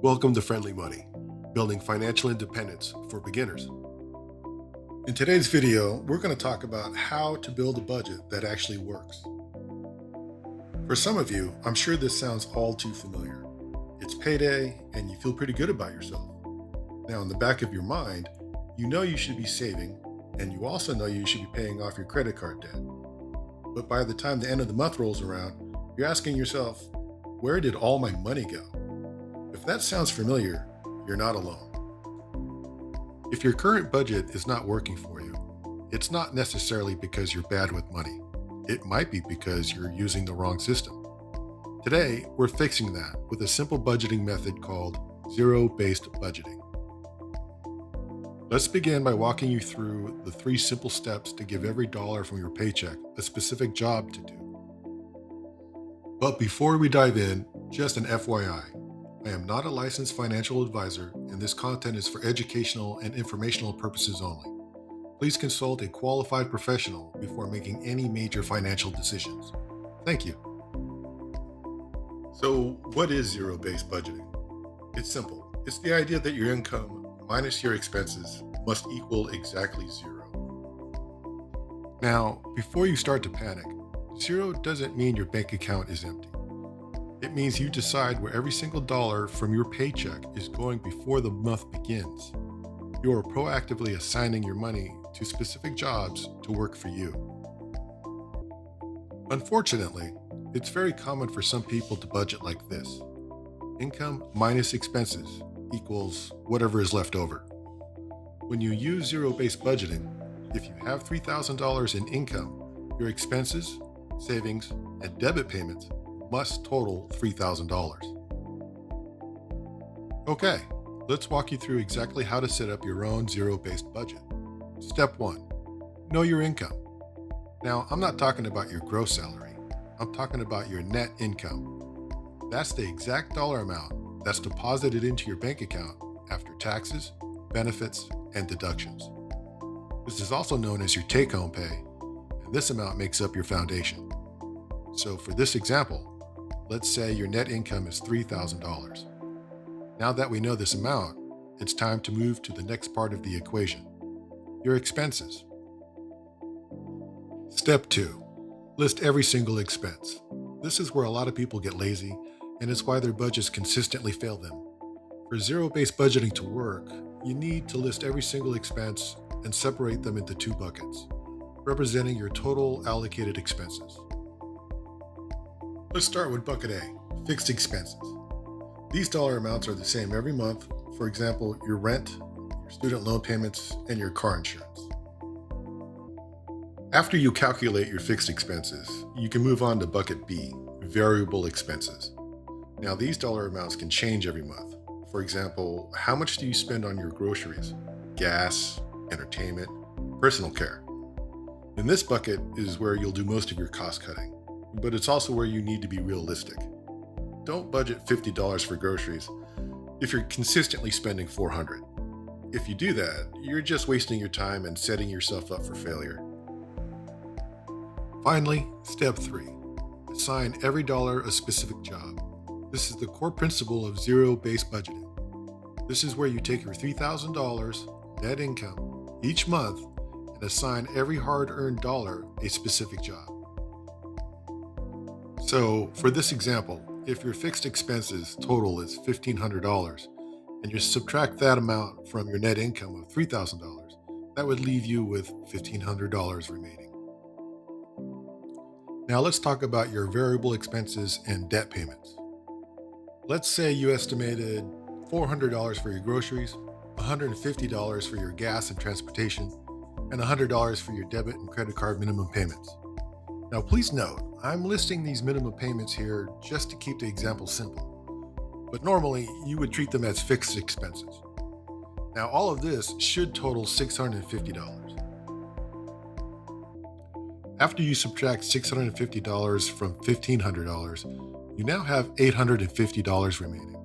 Welcome to Friendly Money, building financial independence for beginners. In today's video, we're going to talk about how to build a budget that actually works. For some of you, I'm sure this sounds all too familiar. It's payday and you feel pretty good about yourself. Now, in the back of your mind, you know you should be saving, and you also know you should be paying off your credit card debt. But by the time the end of the month rolls around, you're asking yourself, where did all my money go? If that sounds familiar, you're not alone. If your current budget is not working for you, it's not necessarily because you're bad with money. It might be because you're using the wrong system. Today, we're fixing that with a simple budgeting method called zero-based budgeting. Let's begin by walking you through the 3 simple steps to give every dollar from your paycheck a specific job to do. But before we dive in, just an FYI. I am not a licensed financial advisor, and this content is for educational and informational purposes only. Please consult a qualified professional before making any major financial decisions. Thank you. So, what is zero-based budgeting? It's simple. It's the idea that your income minus your expenses must equal exactly zero. Now, before you start to panic, zero doesn't mean your bank account is empty. It means you decide where every single dollar from your paycheck is going before the month begins. You are proactively assigning your money to specific jobs to work for you. Unfortunately, it's very common for some people to budget like this. Income minus expenses equals whatever is left over. When you use zero-based budgeting, if you have $3,000 in income, your expenses, savings, and debit payments must total $3,000. Okay, let's walk you through exactly how to set up your own zero-based budget. Step 1, know your income. Now, I'm not talking about your gross salary. I'm talking about your net income. That's the exact dollar amount that's deposited into your bank account after taxes, benefits, and deductions. This is also known as your take-home pay, and this amount makes up your foundation. So for this example, let's say your net income is $3,000. Now that we know this amount, it's time to move to the next part of the equation, your expenses. Step 2, list every single expense. This is where a lot of people get lazy, and it's why their budgets consistently fail them. For zero-based budgeting to work, you need to list every single expense and separate them into 2 buckets, representing your total allocated expenses. Let's start with bucket A, fixed expenses. These dollar amounts are the same every month. For example, your rent, your student loan payments, and your car insurance. After you calculate your fixed expenses, you can move on to bucket B, variable expenses. Now, these dollar amounts can change every month. For example, how much do you spend on your groceries, gas, entertainment, personal care? In this bucket is where you'll do most of your cost cutting. But it's also where you need to be realistic. Don't budget $50 for groceries if you're consistently spending $400. If you do that, you're just wasting your time and setting yourself up for failure. Finally, step 3, assign every dollar a specific job. This is the core principle of zero-based budgeting. This is where you take your $3,000 net income each month and assign every hard-earned dollar a specific job. So, for this example, if your fixed expenses total is $1,500 and you subtract that amount from your net income of $3,000, that would leave you with $1,500 remaining. Now let's talk about your variable expenses and debt payments. Let's say you estimated $400 for your groceries, $150 for your gas and transportation, and $100 for your debit and credit card minimum payments. Now please note, I'm listing these minimum payments here just to keep the example simple, but normally you would treat them as fixed expenses. Now all of this should total $650. After you subtract $650 from $1,500, you now have $850 remaining.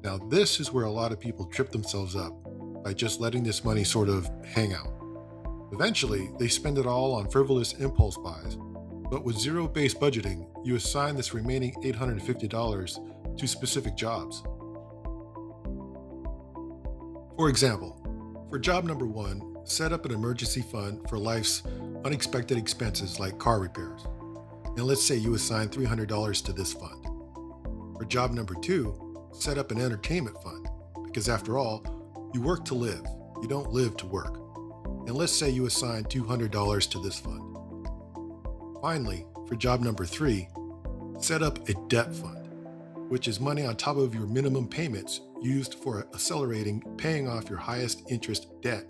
Now this is where a lot of people trip themselves up by just letting this money sort of hang out. Eventually, they spend it all on frivolous impulse buys. But with zero-based budgeting, you assign this remaining $850 to specific jobs. For example, for job number 1, set up an emergency fund for life's unexpected expenses like car repairs. And let's say you assign $300 to this fund. For job number 2, set up an entertainment fund, because after all, you work to live, you don't live to work. And let's say you assign $200 to this fund. Finally, for job number 3, set up a debt fund, which is money on top of your minimum payments used for accelerating paying off your highest interest debt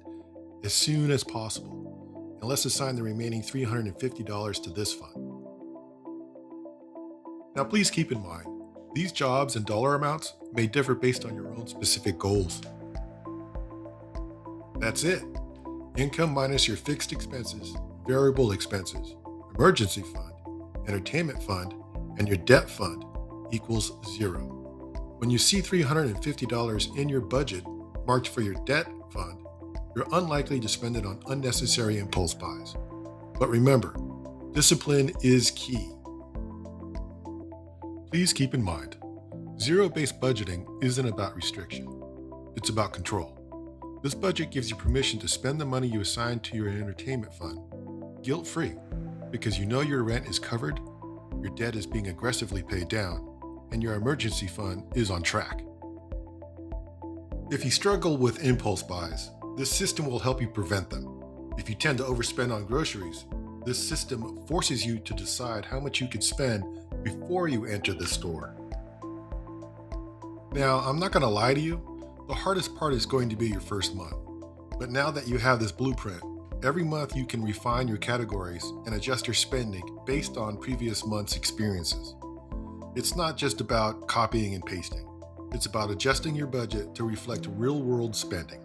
as soon as possible. And let's assign the remaining $350 to this fund. Now please keep in mind, these jobs and dollar amounts may differ based on your own specific goals. That's it. Income minus your fixed expenses, variable expenses, emergency fund, entertainment fund, and your debt fund equals 0. When you see $350 in your budget marked for your debt fund, you're unlikely to spend it on unnecessary impulse buys. But remember, discipline is key. Please keep in mind, zero-based budgeting isn't about restriction. It's about control. This budget gives you permission to spend the money you assign to your entertainment fund, guilt-free, because you know your rent is covered, your debt is being aggressively paid down, and your emergency fund is on track. If you struggle with impulse buys, this system will help you prevent them. If you tend to overspend on groceries, this system forces you to decide how much you can spend before you enter the store. Now, I'm not going to lie to you, the hardest part is going to be your first month. But now that you have this blueprint, every month you can refine your categories and adjust your spending based on previous month's experiences. It's not just about copying and pasting. It's about adjusting your budget to reflect real-world spending.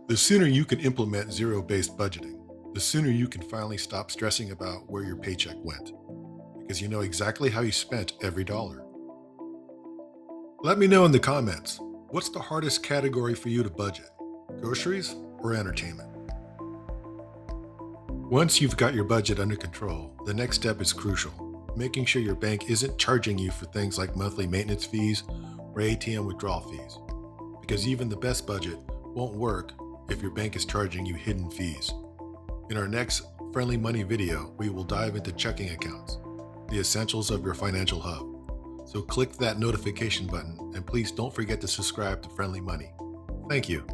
The sooner you can implement zero-based budgeting, the sooner you can finally stop stressing about where your paycheck went, because you know exactly how you spent every dollar. Let me know in the comments, what's the hardest category for you to budget, groceries or entertainment? Once you've got your budget under control, the next step is crucial, making sure your bank isn't charging you for things like monthly maintenance fees or ATM withdrawal fees, because even the best budget won't work if your bank is charging you hidden fees. In our next Friendly Money video, we will dive into checking accounts, the essentials of your financial hub. So click that notification button and please don't forget to subscribe to Friendly Money. Thank you.